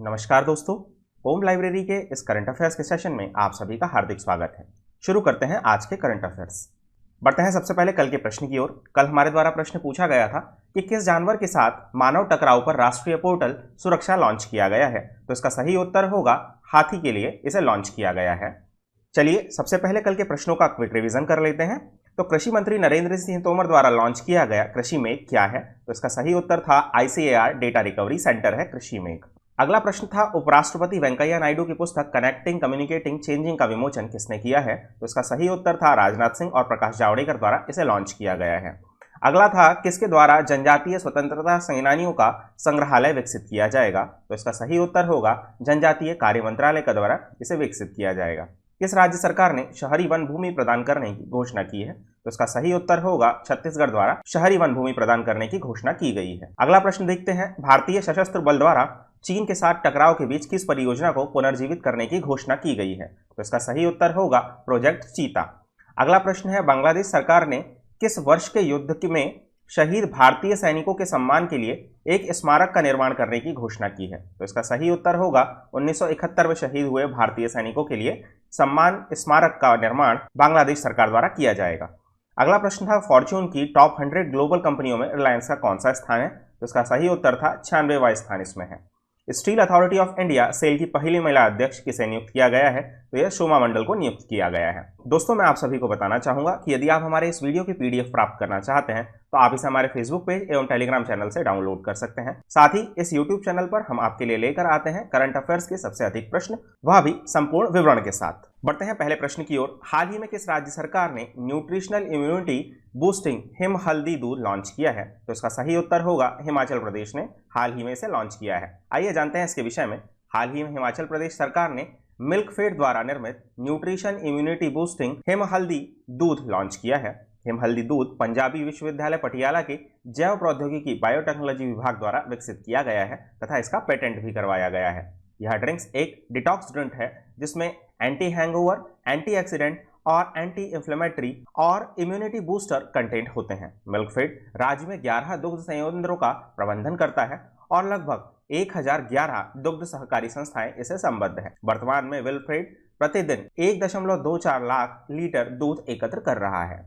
नमस्कार दोस्तों, home library के इस करंट अफेयर्स के सेशन में आप सभी का हार्दिक स्वागत है। शुरू करते हैं आज के करंट अफेयर्स। बढ़ते हैं सबसे पहले कल के प्रश्न की ओर। कल हमारे द्वारा प्रश्न पूछा गया था कि किस जानवर के साथ मानव टकराव पर राष्ट्रीय पोर्टल सुरक्षा लॉन्च किया गया है। तो इसका सही उत्तर होगा हाथी के लिए इसे लॉन्च किया गया है। चलिए सबसे पहले कल के प्रश्नों का क्विक रिवीजन कर लेते हैं। तो कृषि मंत्री नरेंद्र सिंह तोमर द्वारा लॉन्च किया गया कृषि मेघ क्या है? तो इसका सही उत्तर था ICAR डेटा रिकवरी सेंटर है कृषि मेघ। अगला प्रश्न था उपराष्ट्रपति वेंकैया नायडू की पुस्तक कनेक्टिंग कम्युनिकेटिंग चेंजिंग का विमोचन किसने किया है? तो इसका सही उत्तर था राजनाथ सिंह और प्रकाश जावड़ेकर द्वारा इसे लॉन्च किया गया है। अगला था किसके द्वारा जनजातीय स्वतंत्रता सेनानियों का संग्रहालय विकसित किया जाएगा? तो इसका सही उत्तर होगा जनजातीय कार्य मंत्रालय के द्वारा इसे विकसित किया जाएगा। किस राज्य सरकार ने शहरी वन भूमि प्रदान करने की घोषणा की है? तो इसका सही उत्तर होगा छत्तीसगढ़ द्वारा शहरी वन भूमि प्रदान करने की घोषणा की गई है। अगला प्रश्न देखते हैं, भारतीय सशस्त्र बल द्वारा चीन के साथ टकराव के बीच किस परियोजना को पुनर्जीवित करने की घोषणा की गई है? तो इसका सही उत्तर होगा प्रोजेक्ट चीता। अगला प्रश्न है, बांग्लादेश सरकार ने किस वर्ष के युद्ध में शहीद भारतीय सैनिकों के सम्मान के लिए एक स्मारक का निर्माण करने की घोषणा की है? तो इसका सही उत्तर होगा 1971 में शहीद हुए भारतीय सैनिकों के लिए सम्मान स्मारक का निर्माण बांग्लादेश सरकार द्वारा किया जाएगा। अगला प्रश्न था, फॉर्च्यून की टॉप 100 ग्लोबल कंपनियों में रिलायंस का कौन सा स्थान है? तो इसका सही उत्तर था 96वां स्थान इसमें है। Steel authority of India SAIL की पहली महिला अध्यक्ष किसे नियुक्त किया गया है? तो यह शोमा मंडल को नियुक्त किया गया है। दोस्तों, मैं आप सभी को बताना चाहूंगा कि यदि आप हमारे इस वीडियो की PDF प्राप्त करना चाहते हैं तो आप इसे हमारे फेसबुक पेज एवं टेलीग्राम चैनल से डाउनलोड कर सकते हैं। साथ ही इस यूट्यूब चैनल पर हम आपके लिए लेकर आते हैं करंट अफेयर्स के सबसे अधिक प्रश्न, वह भी संपूर्ण विवरण के साथ। बढ़ते हैं पहले प्रश्न की ओर। हाल ही में किस राज्य सरकार ने न्यूट्रिशनल इम्यूनिटी बूस्टिंग हिम हल्दी दूध लॉन्च किया है? तो इसका सही उत्तर होगा हिमाचल प्रदेश ने हाल ही में इसे लॉन्च किया है। आइए जानते हैं इसके विषय में। हाल ही में हिमाचल प्रदेश सरकार ने मिल्क फेड द्वारा निर्मित न्यूट्रिशन इम्यूनिटी बूस्टिंग हिम हल्दी दूध लॉन्च किया है। हिम हल्दी दूध पंजाबी विश्वविद्यालय पटियाला के जैव प्रौद्योगिकी बायोटेक्नोलॉजी विभाग द्वारा विकसित किया गया है तथा इसका पेटेंट भी करवाया गया है। यह ड्रिंक्स एक डिटॉक्स ड्रिंक है जिसमें एंटी हैंगओवर, एंटीऑक्सीडेंट और एंटी इंफ्लेमेटरी और इम्यूनिटी बूस्टर कंटेंट होते हैं। मिल्क फेड राज्य में 11 दुग्ध संयंत्रों का प्रबंधन करता है और लगभग 1011 दुग्ध सहकारी संस्थाएं इसे संबद्ध हैं। वर्तमान में विल्फ्रेड प्रतिदिन 1.24 लाख लीटर दूध एकत्र कर रहा है।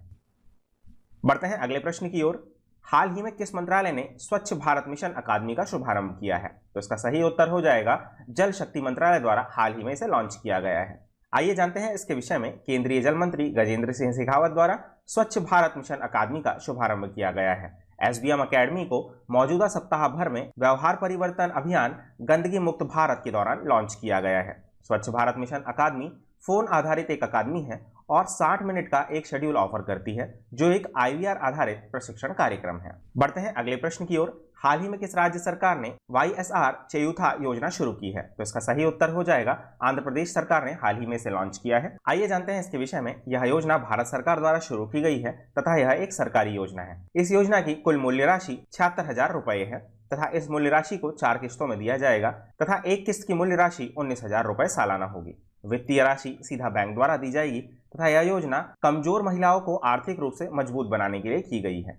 बढ़ते हैं अगले प्रश्न की ओर। हाल ही में किस मंत्रालय ने स्वच्छ भारत मिशन अकादमी का शुभारंभ किया है? तो इसका सही उत्तर हो जाएगा जल शक्ति मंत्रालय द्वारा हाल ही में इसे लॉन्च किया गया है। आइए जानते हैं इसके विषय में। केंद्रीय जल मंत्री गजेंद्र सिंह शेखावत द्वारा स्वच्छ भारत मिशन अकादमी का शुभारंभ किया गया है। SBM अकेडमी को मौजूदा सप्ताह भर में व्यवहार परिवर्तन अभियान गंदगी मुक्त भारत के दौरान लॉन्च किया गया है। स्वच्छ भारत मिशन अकादमी फोन आधारित एक अकादमी है और 60 मिनट का एक शेड्यूल ऑफर करती है जो एक IVR आधारित प्रशिक्षण कार्यक्रम है। बढ़ते हैं अगले प्रश्न की ओर। हाल ही में किस राज्य सरकार ने YSR चेयुथा योजना शुरू की है? तो इसका सही उत्तर हो जाएगा आंध्र प्रदेश सरकार ने हाल ही में इसे लॉन्च किया है। आइए जानते हैं इसके विषय में। यह योजना भारत सरकार द्वारा शुरू की गई है तथा यह एक सरकारी योजना है। इस योजना की कुल मूल्य राशि 76,000 रुपए है तथा इस मूल्य राशि को 4 किस्तों में दिया जाएगा तथा एक किस्त की मूल्य राशि 19,000 रुपए सालाना होगी। वित्तीय राशि सीधा बैंक द्वारा दी जाएगी तथा यह योजना कमजोर महिलाओं को आर्थिक रूप से मजबूत बनाने के लिए की गई है।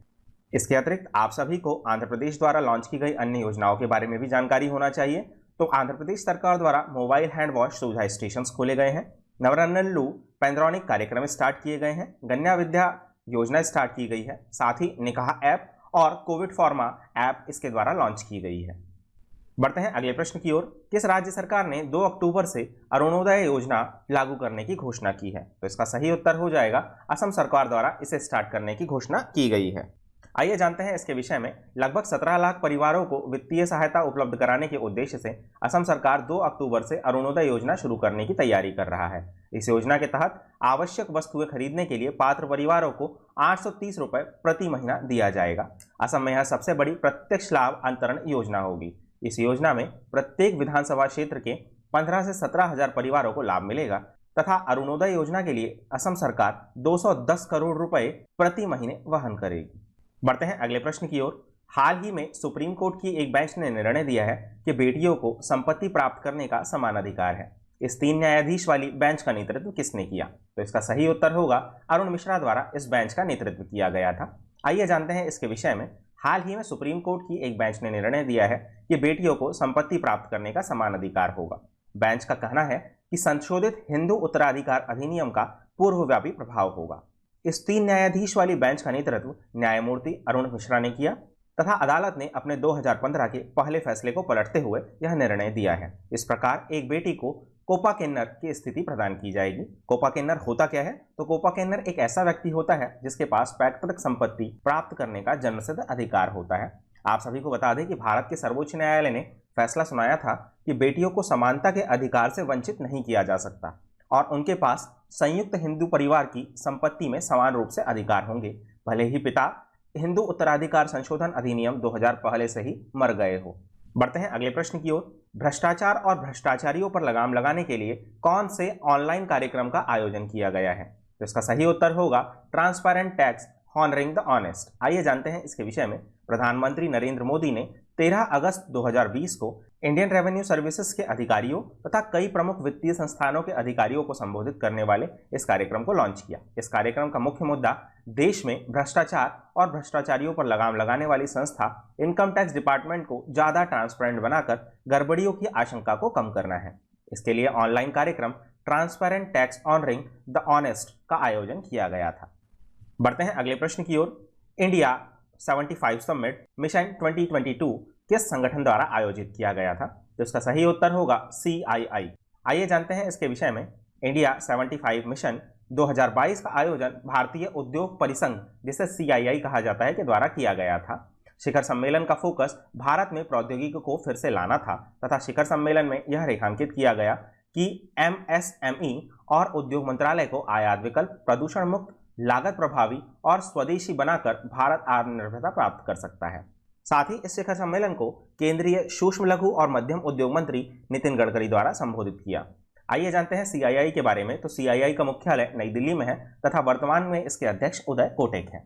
इसके अतिरिक्त आप सभी को आंध्र प्रदेश द्वारा लॉन्च की गई अन्य योजनाओं के बारे में भी जानकारी होना चाहिए। तो आंध्र प्रदेश सरकार द्वारा मोबाइल हैंड वॉश सुविधा स्टेशन खोले गए हैं। नवरन्नल्लू पैंद्रॉनिक कार्यक्रम स्टार्ट किए गए हैं। गन्या विद्या योजना स्टार्ट की गई है। साथ ही निकाह ऐप और कोविड फॉर्मा ऐप इसके द्वारा लॉन्च की गई है। बढ़ते हैं अगले प्रश्न की ओर। किस राज्य सरकार ने 2 अक्टूबर से अरुणोदय योजना लागू करने की घोषणा की है? तो इसका सही उत्तर हो जाएगा असम सरकार द्वारा इसे स्टार्ट करने की घोषणा की गई है। आइए जानते हैं इसके विषय में। लगभग 17 लाख परिवारों को वित्तीय सहायता उपलब्ध कराने के उद्देश्य से असम सरकार 2 अक्टूबर से अरुणोदय योजना शुरू करने की तैयारी कर रहा है। इस योजना के तहत आवश्यक वस्तुएं खरीदने के लिए पात्र परिवारों को 830 रुपए प्रति महीना दिया जाएगा। असम में यह सबसे बड़ी प्रत्यक्ष लाभ अंतरण योजना होगी। इस योजना में प्रत्येक विधानसभा क्षेत्र के 15 से 17,000 परिवारों को लाभ मिलेगा तथा अरुणोदय योजना के लिए असम सरकार 210 करोड़ रुपए प्रति महीने वहन करेगी। बढ़ते हैं अगले प्रश्न की ओर। हाल ही में सुप्रीम कोर्ट की एक बेंच ने निर्णय दिया है कि बेटियों को संपत्ति प्राप्त करने का समान अधिकार है। इस 3 न्यायाधीश वाली बेंच का नेतृत्व किसने किया? तो इसका सही उत्तर होगा अरुण मिश्रा द्वारा इस बेंच का नेतृत्व किया गया था। आइए जानते हैं इसके विषय में। हाल ही में सुप्रीम कोर्ट की एक बेंच ने निर्णय दिया है कि बेटियों को संपत्ति प्राप्त करने का समान अधिकार होगा। बेंच का कहना है कि संशोधित हिंदू उत्तराधिकार अधिनियम का पूर्वव्यापी प्रभाव होगा। इस 3 न्यायाधीश वाली बेंच का नेतृत्व न्यायमूर्ति अरुण मिश्रा ने किया तथा अदालत ने अपने 2015 के पहले फैसले को पलटते हुए यह निर्णय दिया है। इस प्रकार एक बेटी को कोपा किन्नर की स्थिति प्रदान की जाएगी। कोपा किन्नर होता क्या है? तो कोपा किन्नर एक ऐसा व्यक्ति होता है जिसके पास पैतृक संपत्ति प्राप्त करने का जन्मसिद्ध अधिकार होता है। आप सभी को बता दें कि भारत के सर्वोच्च न्यायालय ने फैसला सुनाया था कि बेटियों को समानता के अधिकार से वंचित नहीं किया जा सकता और उनके पास संयुक्त हिंदू परिवार की संपत्ति में समान रूप से अधिकार होंगे, भले ही पिता हिंदू उत्तराधिकार संशोधन अधिनियम 2000 पहले से ही मर गए हो। बढ़ते हैं अगले प्रश्न की ओर। भ्रष्टाचार और भ्रष्टाचारियों पर लगाम लगाने के लिए कौन से ऑनलाइन कार्यक्रम का आयोजन किया गया है? तो इसका सही उत्तर होगा transparent tax honouring the honest. आइए जानते हैं इसके विषय में। प्रधानमंत्री नरेंद्र मोदी ने 13 अगस्त 2020 को इंडियन रेवेन्यू सर्विसेज के अधिकारियों तथा कई प्रमुख वित्तीय संस्थानों के अधिकारियों को संबोधित करने वाले इस कार्यक्रम को लॉन्च किया। इस कार्यक्रम का मुख्य मुद्दा देश में भ्रष्टाचार और भ्रष्टाचारियों पर लगाम लगाने वाली संस्था इनकम टैक्स डिपार्टमेंट को ज्यादा ट्रांसपेरेंट बनाकर गड़बड़ियों की आशंका को कम करना है। इसके लिए ऑनलाइन कार्यक्रम transparent tax honouring the honest का आयोजन किया गया था। बढ़ते हैं अगले प्रश्न की ओर। इंडिया 75 समिट मिशन 2022 किस संगठन द्वारा आयोजित किया गया था? तो इसका सही उत्तर होगा CII। आइए जानते हैं इसके विषय में। इंडिया 75 मिशन 2022 का आयोजन भारतीय उद्योग परिसंघ, जिसे CII कहा जाता है, के द्वारा किया गया था। शिखर सम्मेलन का फोकस भारत में प्रौद्योगिकी को फिर से लाना था तथा शिखर सम्मेलन में यह रेखांकित किया गया कि MSME और उद्योग मंत्रालय को आयात विकल्प, प्रदूषण मुक्त, लागत प्रभावी और स्वदेशी बनाकर भारत आत्मनिर्भरता प्राप्त कर सकता है। साथ ही इस शिखर सम्मेलन को केंद्रीय सूक्ष्म लघु और मध्यम उद्योग मंत्री नितिन गडकरी द्वारा संबोधित किया। आइए जानते हैं CII के बारे में। तो CII का मुख्यालय नई दिल्ली में है तथा वर्तमान में इसके अध्यक्ष उदय कोटेक हैं।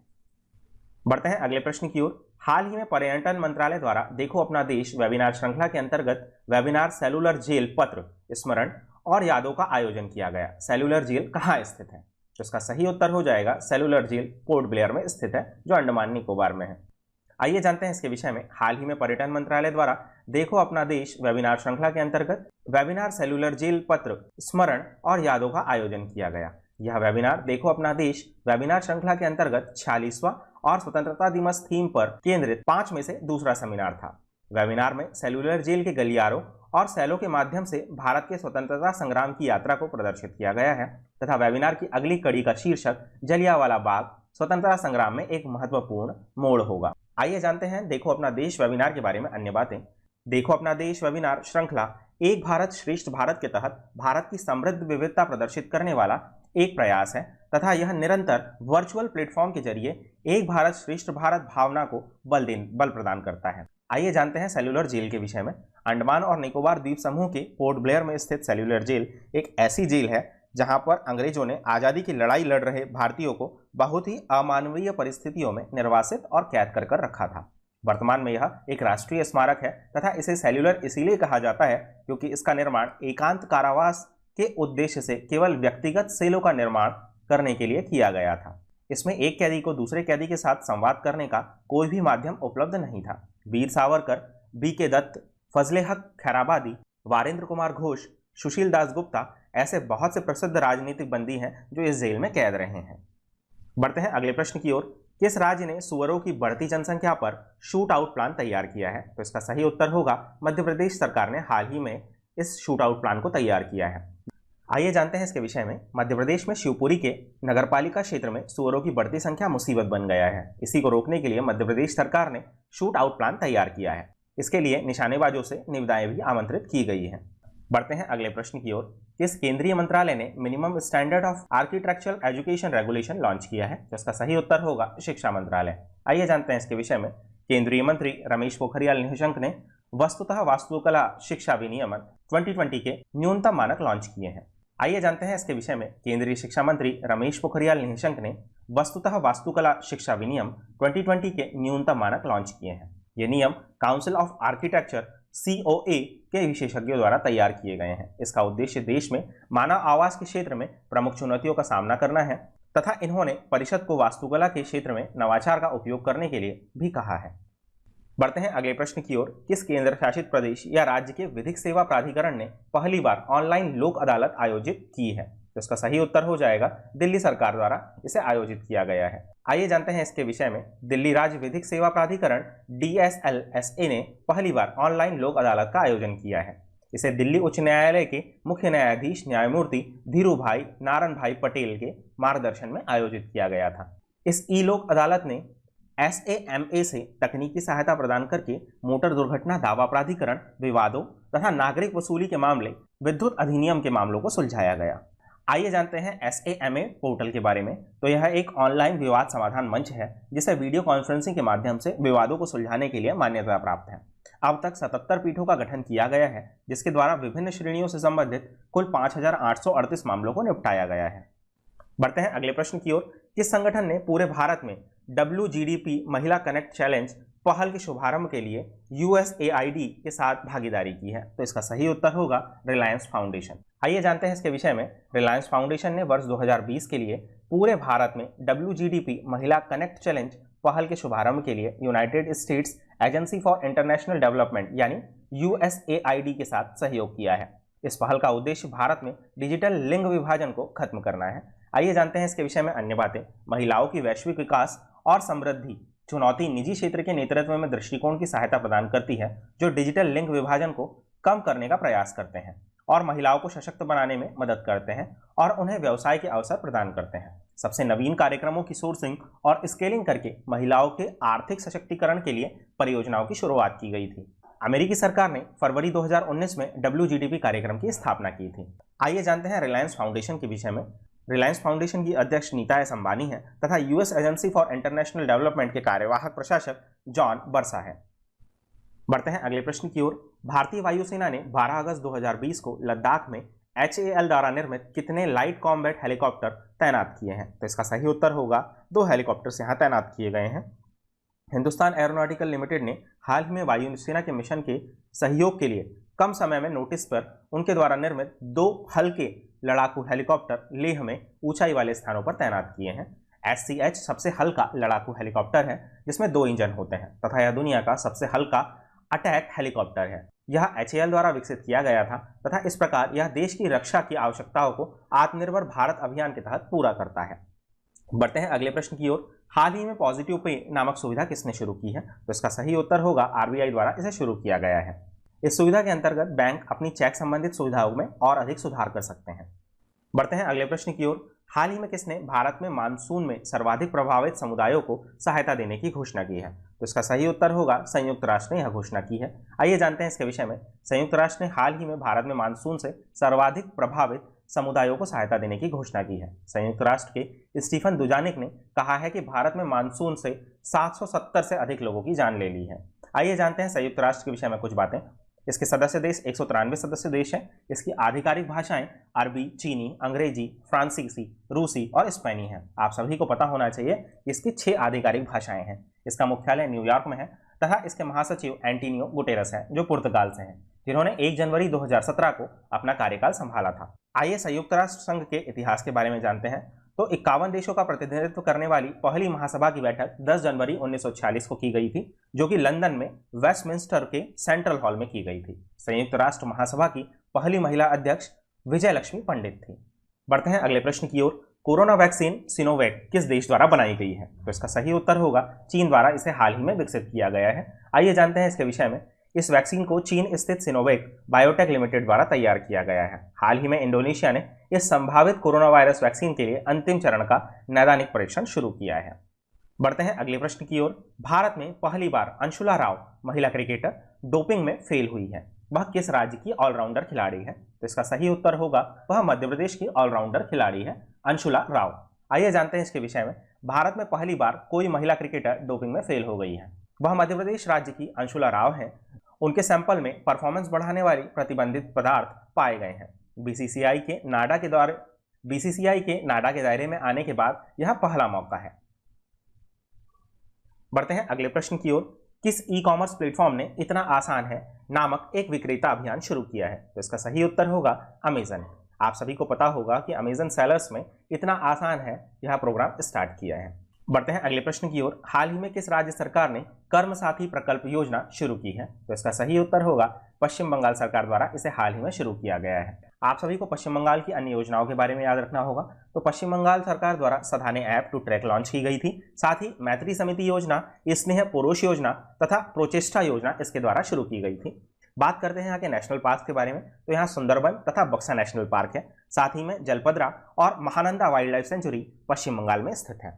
बढ़ते हैं अगले प्रश्न की ओर। हाल ही में पर्यटन मंत्रालय द्वारा देखो अपना देश वेबिनार श्रृंखला के अंतर्गत वेबिनार सेलुलर जेल पत्र, स्मरण और यादों का आयोजन किया गया। सेलुलर जेल कहाँ स्थित है? तो इसका सही उत्तर हो जाएगा सेलुलर जेल पोर्ट ब्लेयर में स्थित है, जो अंडमान निकोबार में है। आइए जानते हैं इसके विषय में। हाल ही में पर्यटन मंत्रालय द्वारा देखो अपना देश वेबिनार श्रृंखला के अंतर्गत वेबिनार सेलुलर जेल पत्र, स्मरण और यादों का आयोजन किया गया। यह वेबिनार देखो अपना देश वेबिनार श्रृंखला के अंतर्गत 46वां और स्वतंत्रता दिवस थीम पर केंद्रित 5 में से दूसरा सेमिनार था। वेबिनार में सेलुलर जेल के गलियारों और सेलों के माध्यम से भारत के स्वतंत्रता संग्राम की यात्रा को प्रदर्शित किया गया है तथा वेबिनार की अगली कड़ी का शीर्षक जलियांवाला बाग स्वतंत्रता संग्राम में एक महत्वपूर्ण मोड़ होगा। आइए जानते हैं देखो अपना देश वेबिनार के बारे में अन्य बातें। देखो अपना देश वेबिनार श्रृंखला एक भारत श्रेष्ठ भारत के तहत भारत की समृद्ध विविधता प्रदर्शित करने वाला एक प्रयास है तथा यह निरंतर वर्चुअल प्लेटफॉर्म के जरिए एक भारत श्रेष्ठ भारत भावना को बल प्रदान करता है। आइए जानते हैं सेलुलर जेल के विषय में। अंडमान और निकोबार द्वीप समूह के पोर्ट ब्लेयर में स्थित सेलुलर जेल एक ऐसी जेल है जहां पर अंग्रेजों ने आज़ादी की लड़ाई लड़ रहे भारतीयों को बहुत ही अमानवीय परिस्थितियों में निर्वासित और कैद कर रखा था। वर्तमान में यह एक राष्ट्रीय स्मारक है तथा इसे सेलुलर इसीलिए कहा जाता है क्योंकि इसका निर्माण एकांत कारावास के उद्देश्य से केवल व्यक्तिगत सेलों का निर्माण करने के लिए किया गया था। इसमें एक कैदी को दूसरे कैदी के साथ संवाद करने का कोई भी माध्यम उपलब्ध नहीं था। वीर सावरकर, BK दत्त, फजले हक खैराबादी, वारेंद्र कुमार घोष, सुशील दास गुप्ता ऐसे बहुत से प्रसिद्ध राजनीतिक बंदी हैं जो इस जेल में कैद रहे हैं। बढ़ते हैं अगले प्रश्न की ओर। किस राज्य ने सुअरों की बढ़ती जनसंख्या पर शूट आउट प्लान तैयार किया है? तो इसका सही उत्तर होगा मध्य प्रदेश सरकार ने हाल ही में इस शूट आउट प्लान को तैयार किया है। आइए जानते हैं इसके विषय में। मध्य प्रदेश में शिवपुरी के नगरपालिका क्षेत्र में सुअरों की बढ़ती संख्या मुसीबत बन गया है। इसी को रोकने के लिए मध्य प्रदेश सरकार ने शूट आउट प्लान तैयार किया है। इसके लिए निशानेबाजों से निविदाएं भी आमंत्रित की गई हैं। बढ़ते हैं अगले प्रश्न की ओर। किस केंद्रीय मंत्रालय ने minimum standard of architectural education regulation launch किया है? तो इसका सही उत्तर होगा शिक्षा मंत्रालय। आइए जानते हैं इसके विषय में। केंद्रीय मंत्री रमेश पोखरियाल निशंक ने वस्तुतः वास्तुकला शिक्षा विनियमन 2020 के न्यूनतम मानक लॉन्च किए हैं। आइए जानते हैं इसके विषय में। केंद्रीय शिक्षा मंत्री रमेश पोखरियाल निशंक ने वस्तुतः वास्तुकला शिक्षा विनियम 2020 के न्यूनतम मानक लॉन्च किए हैं। ये नियम काउंसिल ऑफ आर्किटेक्चर COA के विशेषज्ञों द्वारा तैयार किए गए हैं। इसका उद्देश्य देश में मानव आवास के क्षेत्र में प्रमुख चुनौतियों का सामना करना है तथा इन्होंने परिषद को वास्तुकला के क्षेत्र में नवाचार का उपयोग करने के लिए भी कहा है। बढ़ते हैं अगले प्रश्न की ओर। किस केंद्र शासित प्रदेश या राज्य के विधिक सेवा प्राधिकरण ने पहली बार ऑनलाइन लोक अदालत आयोजित की है? तो इसका सही उत्तर हो जाएगा दिल्ली सरकार द्वारा इसे आयोजित किया गया है। आइए जानते हैं इसके विषय में। दिल्ली राज्य विधिक सेवा प्राधिकरण DSLSA ने पहली बार ऑनलाइन लोक अदालत का आयोजन किया है। इसे दिल्ली उच्च न्यायालय के मुख्य न्यायाधीश न्यायमूर्ति धीरूभाई नारायण भाई पटेल के मार्गदर्शन में आयोजित किया गया था। इस ई लोक अदालत ने SAMA से तकनीकी सहायता प्रदान करके मोटर दुर्घटना दावा प्राधिकरण विवादों तथा नागरिक वसूली के मामले, विद्युत अधिनियम के मामलों को सुलझाया गया। आइए जानते हैं SAMA पोर्टल के बारे में। तो यह एक ऑनलाइन विवाद समाधान मंच है जिसे वीडियो कॉन्फ्रेंसिंग के माध्यम से विवादों को सुलझाने के लिए मान्यता प्राप्त है। अब तक 77 पीठों का गठन किया गया है जिसके द्वारा विभिन्न श्रेणियों से संबंधित कुल 5838 मामलों को निपटाया गया है। बढ़ते हैं अगले प्रश्न की ओर। किस संगठन ने पूरे भारत में WGDP महिला कनेक्ट चैलेंज पहल के शुभारंभ के लिए USAID के साथ भागीदारी की है? तो इसका सही उत्तर होगा रिलायंस फाउंडेशन। आइए जानते हैं इसके विषय में। रिलायंस फाउंडेशन ने वर्ष 2020 के लिए पूरे भारत में WGDP महिला कनेक्ट चैलेंज पहल के शुभारंभ के लिए United states agency for international development यानी USAID के साथ सहयोग किया है। इस पहल का उद्देश्य भारत में डिजिटल लिंग विभाजन को खत्म करना है। आइए जानते हैं इसके विषय में अन्य बातें। महिलाओं की वैश्विक विकास और समृद्धि चुनौती निजी क्षेत्र के नेतृत्व में दृष्टिकोण की सहायता प्रदान करती है जो डिजिटल लिंग विभाजन को कम करने का प्रयास करते हैं और महिलाओं को सशक्त बनाने में मदद करते हैं और उन्हें व्यवसाय के अवसर प्रदान करते हैं। सबसे नवीन कार्यक्रमों की सोर्सिंग और स्केलिंग करके महिलाओं के आर्थिक सशक्तिकरण के लिए परियोजनाओं की शुरुआत की गई थी। अमेरिकी सरकार ने फरवरी 2019 में WGDP कार्यक्रम की स्थापना की थी। आइए जानते हैं रिलायंस फाउंडेशन के विषय में। रिलायंस फाउंडेशन की अध्यक्ष नीता एस अंबानी है तथा US agency for international development के कार्यवाहक प्रशासक जॉन बर्सा है। बढ़ते हैं अगले प्रश्न की ओर। भारतीय वायुसेना ने 12 अगस्त 2020 को लद्दाख में HAL द्वारा निर्मित कितने लाइट कॉम्बैट हेलीकॉप्टर तैनात किए हैं? तो इसका सही उत्तर होगा 2 हेलीकॉप्टर्स यहाँ तैनात किए गए हैं। हिंदुस्तान एरोनॉटिकल लिमिटेड ने हाल ही में वायुसेना के मिशन के सहयोग के लिए कम समय में नोटिस पर उनके द्वारा निर्मित 2 हल्के लड़ाकू हेलीकॉप्टर लेह में ऊंचाई वाले स्थानों पर तैनात किए हैं। SCH सबसे हल्का लड़ाकू हेलीकॉप्टर है जिसमें 2 इंजन होते हैं तथा यह दुनिया का सबसे हल्का अटैक हेलीकॉप्टर है। यह HAL द्वारा विकसित किया गया था तथा इस प्रकार यह देश की रक्षा की आवश्यकताओं को आत्मनिर्भर भारत अभियान के तहत पूरा करता है। बढ़ते हैं अगले प्रश्न की ओर। हाल ही में पॉजिटिव पे नामक सुविधा किसने शुरू की है? तो इसका सही उत्तर होगा RBI द्वारा इसे शुरू किया गया है। इस सुविधा के अंतर्गत बैंक अपनी चेक संबंधित सुविधाओं में और अधिक सुधार कर सकते हैं। बढ़ते हैं अगले प्रश्न की ओर। हाल ही में किसने भारत में मानसून में सर्वाधिक प्रभावित समुदायों को सहायता देने की घोषणा की है? तो इसका सही उत्तर होगा संयुक्त राष्ट्र ने यह घोषणा की है। आइए जानते हैं इसके विषय में। संयुक्त राष्ट्र ने हाल ही में भारत में मानसून से सर्वाधिक प्रभावित समुदायों को सहायता देने की घोषणा की है। संयुक्त राष्ट्र के स्टीफन दुजानिक ने कहा है कि भारत में मानसून से 770 से अधिक लोगों की जान ले ली है। आइए जानते हैं संयुक्त राष्ट्र के विषय में कुछ बातें। इसके सदस्य देश 193 सदस्य देश हैं। इसकी आधिकारिक भाषाएं अरबी, चीनी, अंग्रेजी, फ्रांसीसी, रूसी और स्पेनी हैं। आप सभी को पता होना चाहिए कि इसकी 6 आधिकारिक भाषाएं हैं। इसका मुख्यालय न्यूयॉर्क में है तथा इसके महासचिव एंटोनियो गुटेरस हैं जो पुर्तगाल से हैं, जिन्होंने 1 जनवरी 2017 को अपना कार्यकाल संभाला था। आइए संयुक्त राष्ट्र संघ के इतिहास के बारे में जानते हैं। तो 51 देशों का प्रतिनिधित्व करने वाली पहली महासभा की बैठक 10 जनवरी 1946 को की गई थी जो कि लंदन में वेस्टमिंस्टर के सेंट्रल हॉल में की गई थी। संयुक्त राष्ट्र महासभा की पहली महिला अध्यक्ष विजय लक्ष्मी पंडित थी। बढ़ते हैं अगले प्रश्न की ओर। कोरोना वैक्सीन सिनोवैक किस देश द्वारा बनाई गई है? तो इसका सही उत्तर होगा चीन द्वारा इसे हाल ही में विकसित किया गया है। आइए जानते हैं इसके विषय में। इस वैक्सीन को चीन स्थित सिनोवैक बायोटेक लिमिटेड द्वारा तैयार किया गया है। हाल ही में इंडोनेशिया ने इस संभावित कोरोना वायरस वैक्सीन के लिए अंतिम चरण का नैदानिक परीक्षण शुरू किया है। बढ़ते हैं अगले प्रश्न की ओर। भारत में पहली बार अंशुला राव महिला क्रिकेटर डोपिंग में फेल हुई है। वह किस राज्य की ऑलराउंडर खिलाड़ी है? तो इसका सही उत्तर होगा वह मध्य प्रदेश की ऑलराउंडर खिलाड़ी है अंशुला राव। आइए जानते हैं इसके विषय में। भारत में पहली बार कोई महिला क्रिकेटर डोपिंग में फेल हो गई है। वह मध्य प्रदेश राज्य की अंशुला राव है। उनके सैंपल में परफॉर्मेंस बढ़ाने वाली प्रतिबंधित पदार्थ पाए गए हैं। बीसीसीआई के नाडा के दायरे में आने के बाद यह पहला मौका है। बढ़ते हैं अगले प्रश्न की ओर। किस ई कॉमर्स प्लेटफॉर्म ने इतना आसान है नामक एक विक्रेता अभियान शुरू किया है? तो इसका सही उत्तर होगा अमेजन। आप सभी को पता होगा कि अमेजन सेलर्स में इतना आसान है यह प्रोग्राम स्टार्ट किया है। बढ़ते हैं अगले प्रश्न की ओर। हाल ही में किस राज्य सरकार ने कर्म साथी प्रकल्प योजना शुरू की है? तो इसका सही उत्तर होगा पश्चिम बंगाल सरकार द्वारा इसे हाल ही में शुरू किया गया है। आप सभी को पश्चिम बंगाल की अन्य योजनाओं के बारे में याद रखना होगा। तो पश्चिम बंगाल सरकार द्वारा सधाने ऐप टू ट्रैक लॉन्च की गई थी। साथ ही मैत्री समिति योजना, स्नेह पुरुष योजना तथा प्रोचेष्टा योजना इसके द्वारा शुरू की गई थी। बात करते हैं यहाँ के नेशनल पार्क के बारे में। तो यहाँ सुंदरबन तथा बक्सा नेशनल पार्क है। साथ ही में जलपदरा और महानंदा वाइल्ड लाइफ सेंचुरी पश्चिम बंगाल में स्थित है।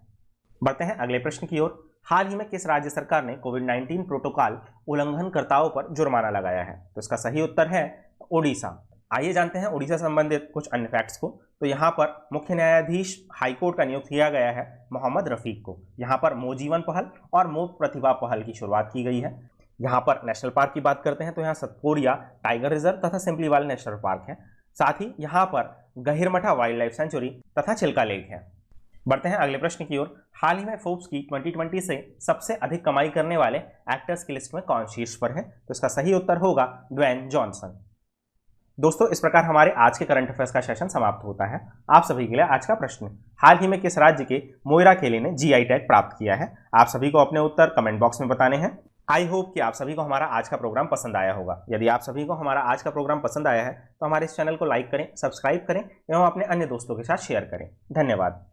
बढ़ते हैं अगले प्रश्न की ओर। हाल ही में किस राज्य सरकार ने कोविड-19 प्रोटोकॉल उल्लंघनकर्ताओं पर जुर्माना लगाया है? तो इसका सही उत्तर है ओडिशा। आइए जानते हैं ओडिशा संबंधित कुछ अन्य फैक्ट्स को। तो यहाँ पर मुख्य न्यायाधीश हाईकोर्ट का नियुक्त किया गया है मोहम्मद रफीक को। यहाँ पर मो जीवन पहल और मो प्रतिभा पहल की शुरुआत की गई है। यहाँ पर नेशनल पार्क की बात करते हैं तो यहाँ सतपुड़िया टाइगर रिजर्व तथा सिंपलीवाल नेशनल पार्क है। साथ ही यहाँ पर गहिरमठा वाइल्ड लाइफ सेंचुरी तथा चिल्का लेक है। बढ़ते हैं अगले प्रश्न की ओर। हाल ही में फोर्ब्स की 2020 से सबसे अधिक कमाई करने वाले एक्टर्स की लिस्ट में कौन शीर्ष पर है? तो इसका सही उत्तर होगा ड्वेन जॉनसन। दोस्तों, इस प्रकार हमारे आज के करंट अफेयर्स का सेशन समाप्त होता है। आप सभी के लिए आज का प्रश्न, हाल ही में किस राज्य के मोइरा केले ने जीआई टैग प्राप्त किया है? आप सभी को अपने उत्तर कमेंट बॉक्स में बताने हैं। आई होप कि आप सभी को हमारा आज का प्रोग्राम पसंद आया होगा। यदि आप सभी को हमारा आज का प्रोग्राम पसंद आया है तो हमारे इस चैनल को लाइक करें, सब्सक्राइब करें एवं अपने अन्य दोस्तों के साथ शेयर करें। धन्यवाद।